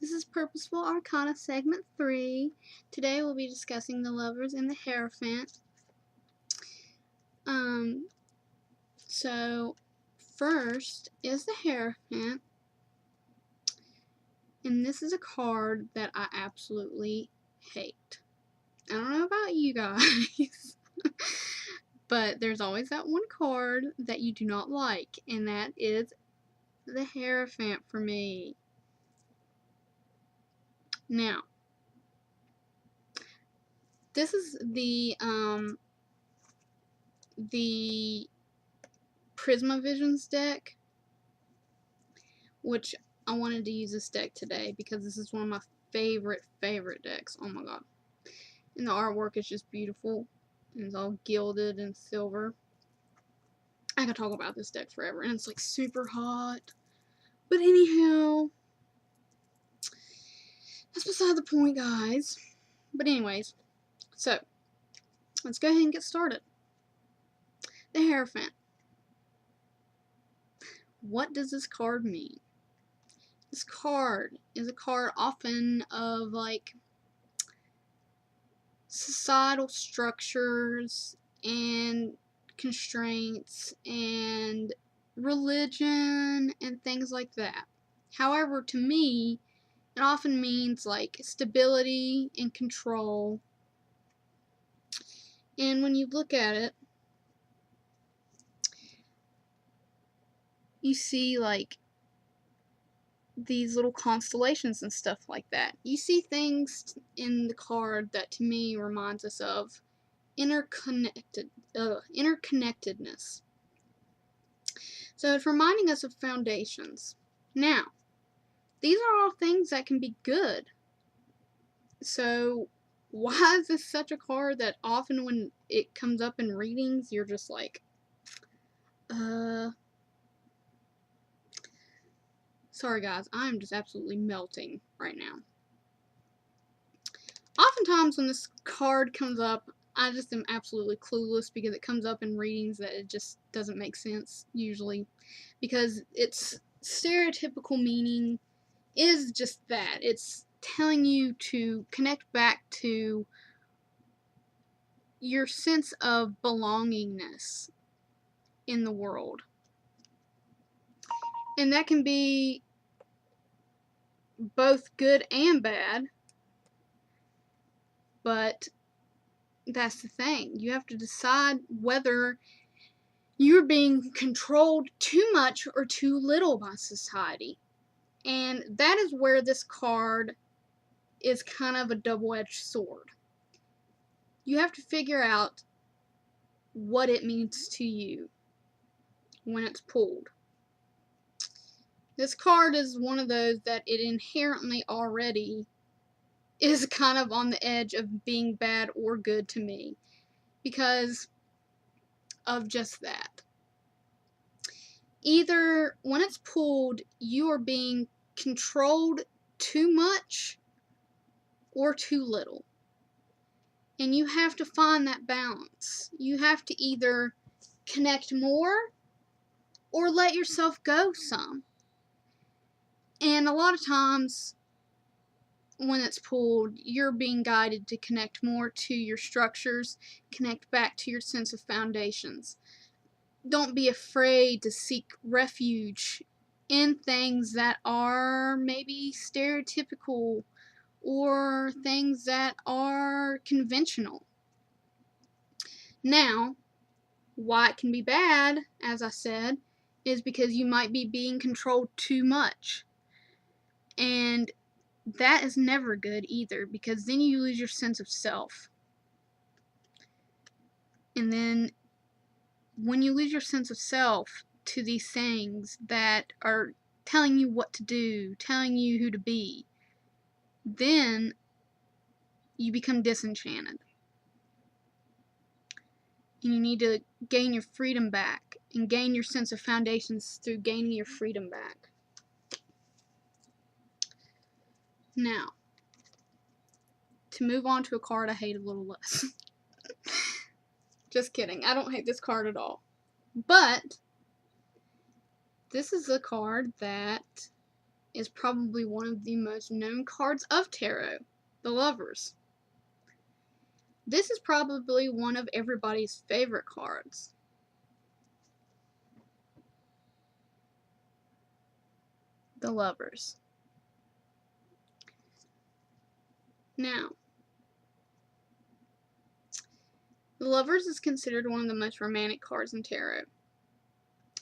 This is Purposeful Arcana Segment 3. Today we'll be discussing the Lovers and the Hierophant. So first is the Hierophant. And this is a card that I absolutely hate. I don't know about you guys, but there's always that one card that you do not like, and that is the Hierophant for me. Now, this is the Prisma Visions deck, which I wanted to use this deck today because this is one of my favorite decks. Oh my god. And the artwork is just beautiful. And it's all gilded and silver. I could talk about this deck forever, and it's like super hot. But anyhow, that's beside the point, guys. But anyways, so let's go ahead and get started. The Hierophant. What does this card mean? This card is a card often of like societal structures and constraints and religion and things like that. However, to me, it often means like stability and control. And when you look at it, you see like these little constellations and stuff like that. You see things in the card that to me reminds us of interconnectedness. So it's reminding us of foundations. Now, these are all things that can be good. So why is this such a card that often when it comes up in readings, you're just like, sorry guys, I'm just absolutely melting right now. Oftentimes when this card comes up, I just am absolutely clueless because it comes up in readings that it just doesn't make sense usually, because its stereotypical meaning is just that. It's telling you to connect back to your sense of belongingness in the world. And that can be both good and bad, but that's the thing. You have to decide whether you're being controlled too much or too little by society. And that is where this card is kind of a double-edged sword. You have to figure out what it means to you when it's pulled. This card is one of those that it inherently already is kind of on the edge of being bad or good to me because of just that. Either when it's pulled, you are being controlled too much or too little. And you have to find that balance. You have to either connect more or let yourself go some. And a lot of times when it's pulled, you're being guided to connect more to your structures, connect back to your sense of foundations. Don't be afraid to seek refuge in things that are maybe stereotypical or things that are conventional. Now, why it can be bad, as I said, is because you might be being controlled too much. And that is never good either, because then you lose your sense of self. And then when you lose your sense of self to these things that are telling you what to do, telling you who to be, then you become disenchanted. And you need to gain your freedom back and gain your sense of foundations through gaining your freedom back. Now, to move on to a card I hate a little less. Just kidding. I don't hate this card at all. But this is a card that is probably one of the most known cards of tarot, the Lovers. This is probably one of everybody's favorite cards. The Lovers. Now, the Lovers is considered one of the most romantic cards in tarot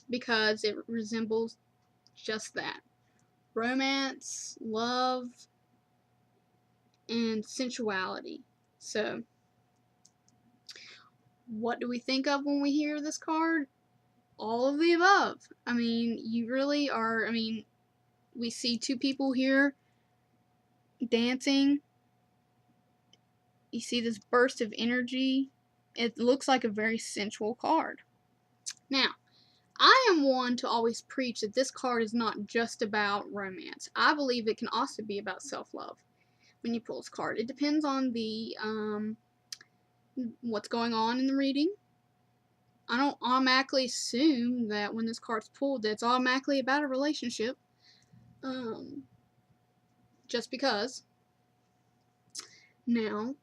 because it resembles just that. Romance, love, and sensuality. So, what do we think of when we hear this card? All of the above. I mean, you really are, we see two people here dancing. You see this burst of energy. It looks like a very sensual card. Now, I am one to always preach that this card is not just about romance. I believe it can also be about self-love when you pull this card. It depends on the what's going on in the reading. I don't automatically assume that when this card's pulled that it's automatically about a relationship. Just because. Now,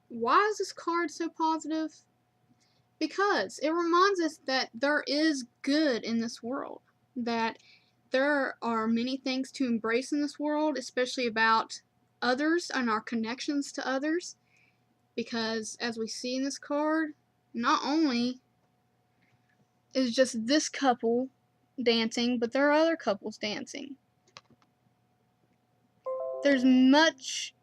why is this card so positive? Because it reminds us that there is good in this world, that there are many things to embrace in this world, especially about others and our connections to others, because as we see in this card, not only is just this couple dancing, but there are other couples dancing. There's much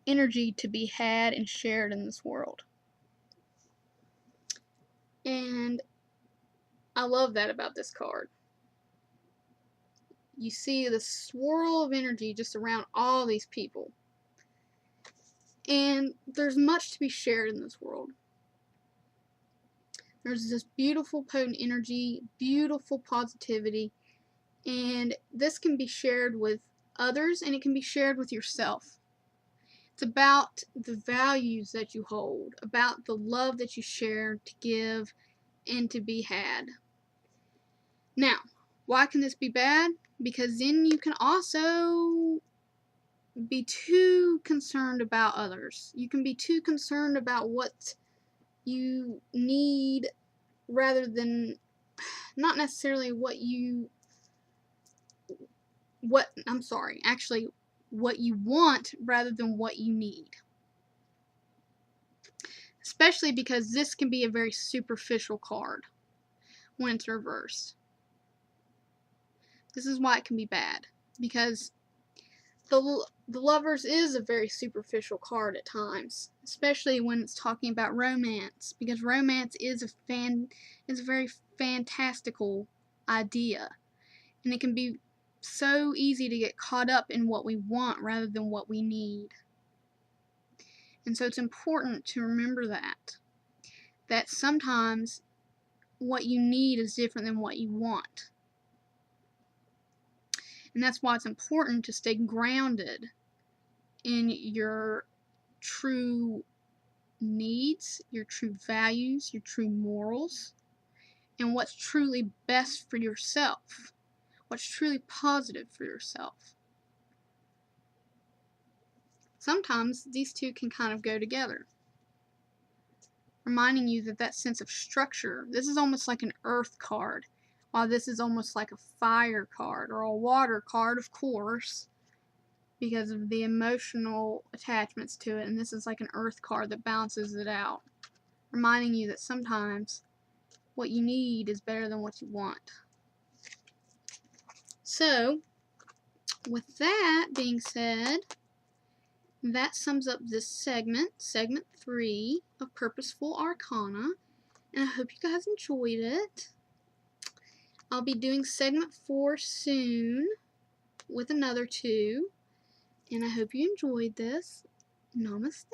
energy to be had and shared in this world. And I love that about this card. You see the swirl of energy just around all these people. And there's much to be shared in this world. There's this beautiful, potent energy, beautiful positivity, and this can be shared with others, and it can be shared with yourself. It's about the values that you hold, about the love that you share to give and to be had. Now, why can this be bad? Because then you can also be too concerned about others. You can be too concerned about what you need rather than not necessarily what you want rather than what you need. Especially because this can be a very superficial card when it's reversed. This is why it can be bad, because the Lovers is a very superficial card at times, especially when it's talking about romance, because romance is a very fantastical idea, and it can be so easy to get caught up in what we want rather than what we need. And so it's important to remember that sometimes what you need is different than what you want. And that's why it's important to stay grounded in your true needs, your true values, your true morals, and what's truly best for yourself, what's truly positive for yourself. Sometimes these two can kind of go together, reminding you that sense of structure. This is almost like an earth card, while this is almost like a fire card or a water card, of course, because of the emotional attachments to it, and this is like an earth card that balances it out, reminding you that sometimes what you need is better than what you want. So, with that being said, that sums up this segment 3 of Purposeful Arcana, and I hope you guys enjoyed it. I'll be doing segment 4 soon with another 2, and I hope you enjoyed this. Namaste.